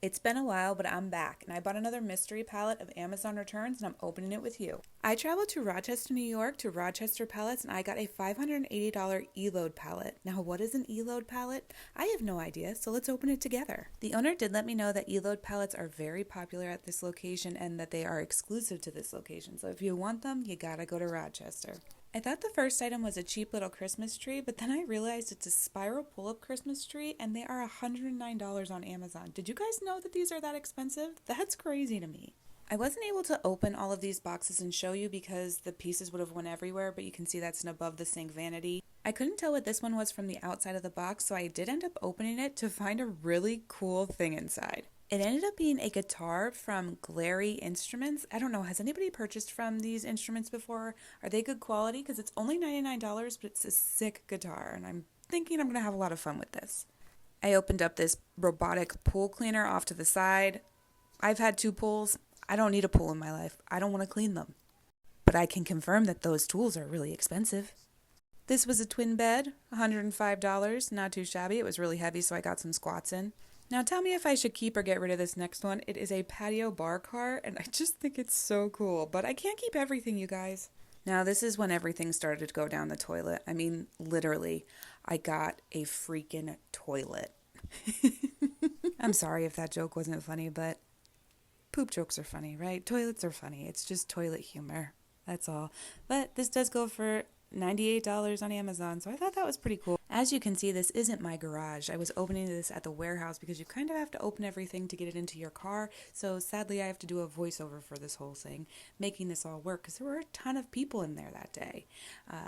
It's been a while, but I'm back, and I bought another mystery pallet of Amazon returns, and I'm opening it with you. I traveled to Rochester, New York to Rochester Pallets, and I got a $580 E-load pallet. Now, what is an E-load pallet? I have no idea, so let's open it together. The owner did let me know that E-load pallets are very popular at this location and that they are exclusive to this location, so if you want them, you gotta go to Rochester. I thought the first item was a cheap little Christmas tree, but then I realized it's a spiral pull-up Christmas tree and they are $109 on Amazon. Did you guys know that these are that expensive? That's crazy to me. I wasn't able to open all of these boxes and show you because the pieces would have went everywhere, but you can see that's an above the sink vanity. I couldn't tell what this one was from the outside of the box, so I did end up opening it to find a really cool thing inside. It ended up being a guitar from Glary Instruments. I don't know, has anybody purchased from these instruments before? Are they good quality? Because it's only $99, but it's a sick guitar, and I'm thinking I'm going to have a lot of fun with this. I opened up this robotic pool cleaner off to the side. I've had 2 pools. I don't need a pool in my life. I don't want to clean them. But I can confirm that those tools are really expensive. This was a twin bed, $105, not too shabby. It was really heavy, so I got some squats in. Now tell me if I should keep or get rid of this next one. It is a patio bar cart, and I just think it's so cool. But I can't keep everything, you guys. Now this is when everything started to go down the toilet. I mean, literally, I got a freaking toilet. I'm sorry if that joke wasn't funny, but poop jokes are funny, right? Toilets are funny. It's just toilet humor. That's all. But this does go for $98 on Amazon, so I thought that was pretty cool. As you can see, this isn't my garage. I was opening this at the warehouse because you kind of have to open everything to get it into your car, so sadly I have to do a voiceover for this whole thing, making this all work because there were a ton of people in there that day.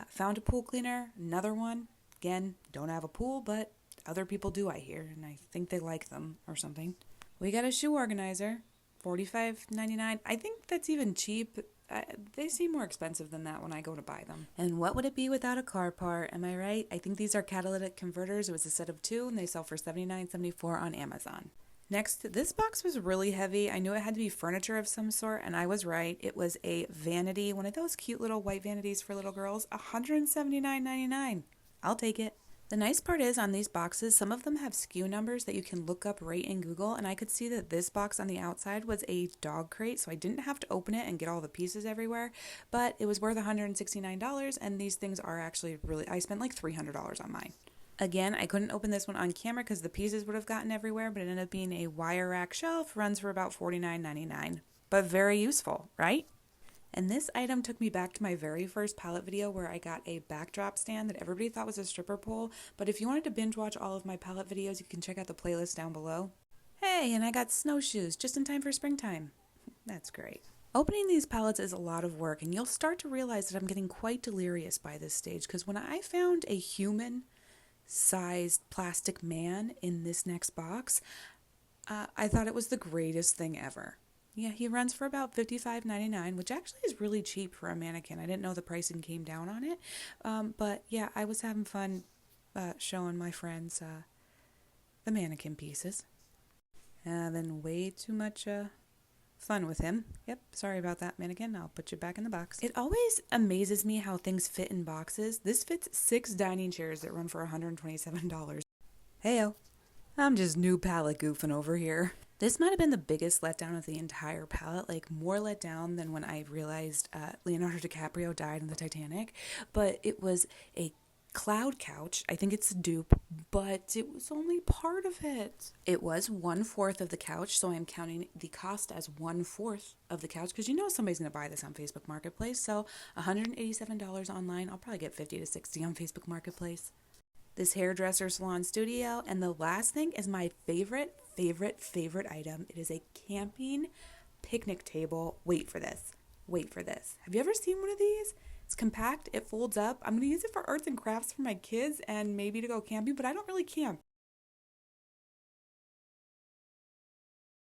Found a pool cleaner, another one. Again, don't have a pool, but other people do, I hear, and I think they like them or something. We got a shoe organizer, $45.99. I think that's even cheap. They seem more expensive than that when I go to buy them. And what would it be without a car part? Am I right? I think these are catalytic converters. It was a set of 2 and they sell for $79.74 on Amazon. Next, this box was really heavy. I knew it had to be furniture of some sort, and I was right. It was a vanity, one of those cute little white vanities for little girls, $179.99. I'll take it. The nice part is on these boxes, some of them have SKU numbers that you can look up right in Google, and I could see that this box on the outside was a dog crate, so I didn't have to open it and get all the pieces everywhere, but it was worth $169, and these things are actually really, I spent like $300 on mine. Again, I couldn't open this one on camera because the pieces would have gotten everywhere, but it ended up being a wire rack shelf, runs for about $49.99, but very useful, right? And this item took me back to my very first pallet video where I got a backdrop stand that everybody thought was a stripper pole. But if you wanted to binge watch all of my pallet videos, you can check out the playlist down below. Hey, and I got snowshoes just in time for springtime. That's great. Opening these pallets is a lot of work, and you'll start to realize that I'm getting quite delirious by this stage because when I found a human-sized plastic man in this next box, I thought it was the greatest thing ever. Yeah, he runs for about $55.99, which actually is really cheap for a mannequin. I didn't know the pricing came down on it. But yeah, I was having fun showing my friends the mannequin pieces. Having way too much fun with him. Yep, sorry about that, mannequin. I'll put you back in the box. It always amazes me how things fit in boxes. This fits 6 dining chairs that run for $127. Heyo, I'm just new pallet goofing over here. This might have been the biggest letdown of the entire palette, like more let down than when I realized Leonardo DiCaprio died in the Titanic, but it was a cloud couch. I think it's a dupe, but it was only part of it. It was 1/4 of the couch, so I'm counting the cost as 1/4 of the couch, because you know somebody's going to buy this on Facebook Marketplace, so $187 online. I'll probably get $50 to $60 on Facebook Marketplace. This hairdresser salon studio, and the last thing is my favorite item. It is a camping picnic table. Wait for this. Have you ever seen one of these? It's compact, it folds up. I'm going to use it for arts and crafts for my kids and maybe to go camping, but I don't really camp.